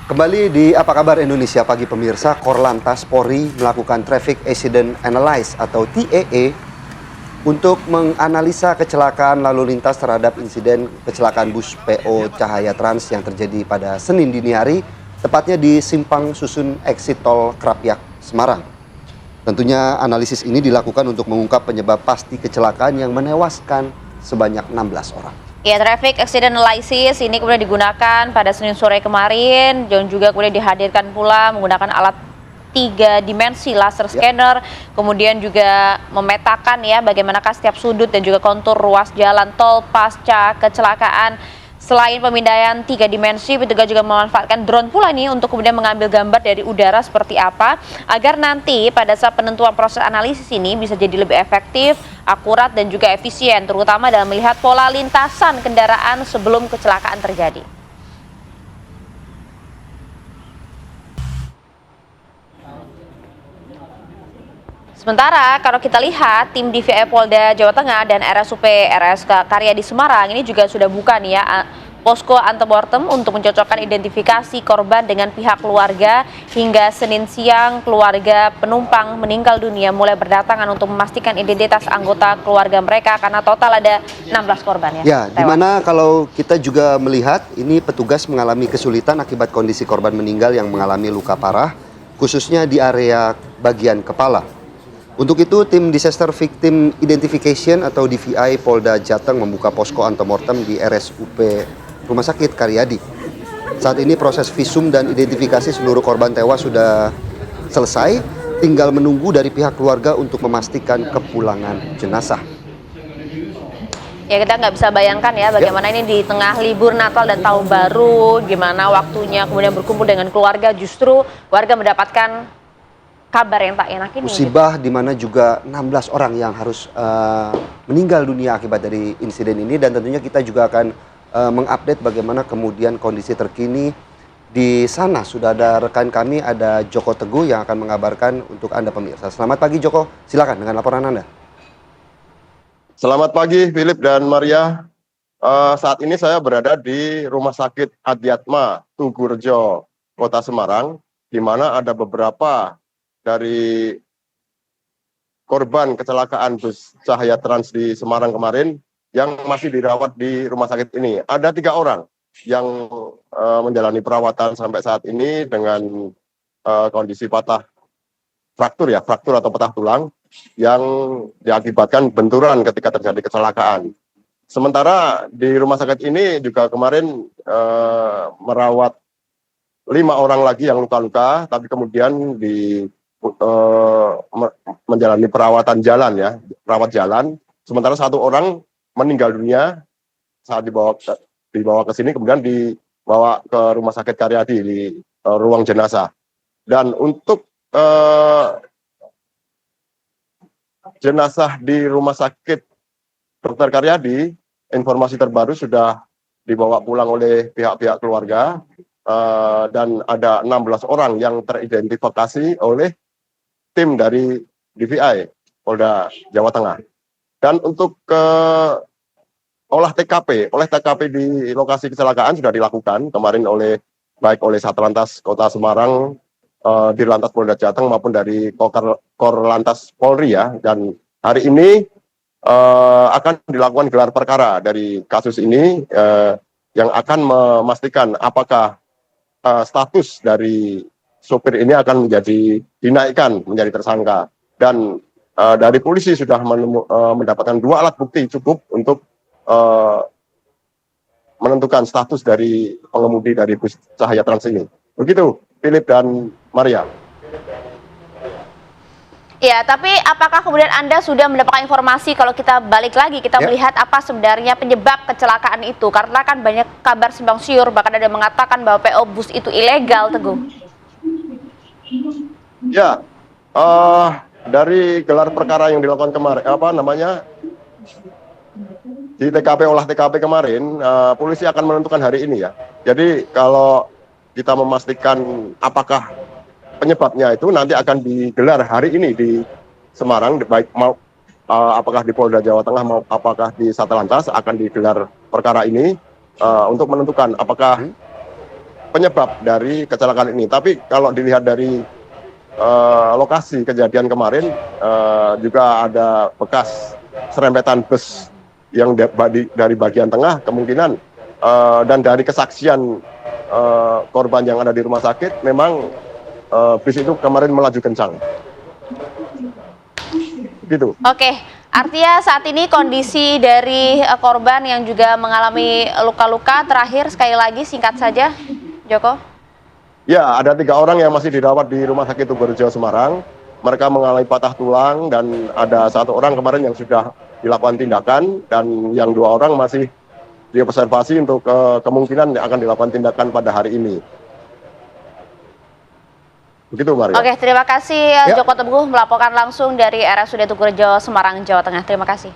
Kembali di Apa Kabar Indonesia Pagi pemirsa, Korlantas Polri melakukan Traffic Accident Analysis atau TAA untuk menganalisa kecelakaan lalu lintas terhadap insiden kecelakaan bus PO Cahaya Trans yang terjadi pada Senin dini hari, tepatnya di Simpang Susun Exit Tol Krapyak, Semarang. Tentunya analisis ini dilakukan untuk mengungkap penyebab pasti kecelakaan yang menewaskan sebanyak 16 orang. Ya, traffic accident analysis ini kemudian digunakan pada Senin sore kemarin dan juga kemudian dihadirkan pula menggunakan alat 3 dimensi laser scanner, kemudian juga memetakan ya bagaimanakah setiap sudut dan juga kontur ruas jalan tol pasca kecelakaan. Selain pemindaian 3 dimensi, petugas juga memanfaatkan drone pula nih untuk kemudian mengambil gambar dari udara seperti apa, agar nanti pada saat penentuan proses analisis ini bisa jadi lebih efektif, akurat dan juga efisien, terutama dalam melihat pola lintasan kendaraan sebelum kecelakaan terjadi. Sementara kalau kita lihat tim DVI Polda Jawa Tengah dan RSUP RSK Karyadi Semarang ini juga sudah buka nih ya posko antemortem untuk mencocokkan identifikasi korban dengan pihak keluarga. Hingga Senin siang keluarga penumpang meninggal dunia mulai berdatangan untuk memastikan identitas anggota keluarga mereka karena total ada 16 korban ya. Ya, di mana kalau kita juga melihat ini petugas mengalami kesulitan akibat kondisi korban meninggal yang mengalami luka parah, khususnya di area bagian kepala. Untuk itu, tim Disaster Victim Identification atau DVI Polda Jateng membuka posko antemortem di RSUP Rumah Sakit Karyadi. Saat ini proses visum dan identifikasi seluruh korban tewas sudah selesai, tinggal menunggu dari pihak keluarga untuk memastikan kepulangan jenazah. Ya, kita nggak bisa bayangkan ya bagaimana ini di tengah libur Natal dan Tahun Baru, gimana waktunya kemudian berkumpul dengan keluarga, justru warga mendapatkan kabar yang tak enak ini. Musibah di mana juga 16 orang yang harus meninggal dunia akibat dari insiden ini, dan tentunya kita juga akan mengupdate bagaimana kemudian kondisi terkini di sana. Sudah ada rekan kami, ada Joko Teguh yang akan mengabarkan untuk Anda pemirsa. Selamat pagi Joko, silakan dengan laporan Anda. Selamat pagi Philip dan Maria. Saat ini saya berada di Rumah Sakit Adiatma Tugurejo, Kota Semarang, di mana ada beberapa dari korban kecelakaan bus Cahaya Trans di Semarang kemarin yang masih dirawat di rumah sakit ini. Ada 3 orang yang menjalani perawatan sampai saat ini dengan kondisi fraktur atau patah tulang yang diakibatkan benturan ketika terjadi kecelakaan. Sementara di rumah sakit ini juga kemarin merawat 5 orang lagi yang luka-luka, tapi kemudian menjalani perawatan rawat jalan. Sementara 1 orang meninggal dunia saat dibawa ke sini, kemudian dibawa ke Rumah Sakit Karyadi di ruang jenazah. Dan untuk jenazah di Rumah Sakit Dr. Karyadi, informasi terbaru sudah dibawa pulang oleh pihak-pihak keluarga, dan ada 16 orang yang teridentifikasi oleh tim dari DVI Polda Jawa Tengah. Dan untuk olah TKP di lokasi kecelakaan sudah dilakukan kemarin baik oleh Satlantas Kota Semarang, Dirlantas Polda Jateng maupun dari Korlantas Polri ya. Dan hari ini akan dilakukan gelar perkara dari kasus ini yang akan memastikan apakah status dari sopir ini akan dinaikkan menjadi tersangka. Dan dari polisi sudah mendapatkan 2 alat bukti cukup untuk menentukan status dari pengemudi dari bus Cahaya Trans ini. Begitu, Philip dan Maria. Ya, tapi apakah kemudian Anda sudah mendapatkan informasi kalau kita balik lagi, kita melihat apa sebenarnya penyebab kecelakaan itu? Karena kan banyak kabar simpang siur, bahkan ada yang mengatakan bahwa PO bus itu ilegal, Teguh. Ya, dari gelar perkara yang dilakukan kemarin, di olah TKP kemarin, polisi akan menentukan hari ini ya. Jadi kalau kita memastikan apakah penyebabnya itu nanti akan digelar hari ini di Semarang, baik apakah di Polda Jawa Tengah maupun apakah di Satlantas akan digelar perkara ini untuk menentukan apakah penyebab dari kecelakaan ini. Tapi kalau dilihat dari lokasi kejadian kemarin, juga ada bekas serempetan bus yang dari bagian tengah kemungkinan, dan dari kesaksian korban yang ada di rumah sakit, memang bis itu kemarin melaju kencang. Gitu. Oke, artinya saat ini kondisi dari korban yang juga mengalami luka-luka, terakhir sekali lagi singkat saja, Joko. Ya, ada 3 orang yang masih dirawat di Rumah Sakit Tugurejo Semarang. Mereka mengalami patah tulang dan ada 1 orang kemarin yang sudah dilakukan tindakan dan yang 2 orang masih diobservasi untuk kemungkinan akan dilakukan tindakan pada hari ini. Begitu, Maria. Oke, terima kasih Joko Teguh melaporkan langsung dari RSUD Tugurejo Semarang, Jawa Tengah. Terima kasih.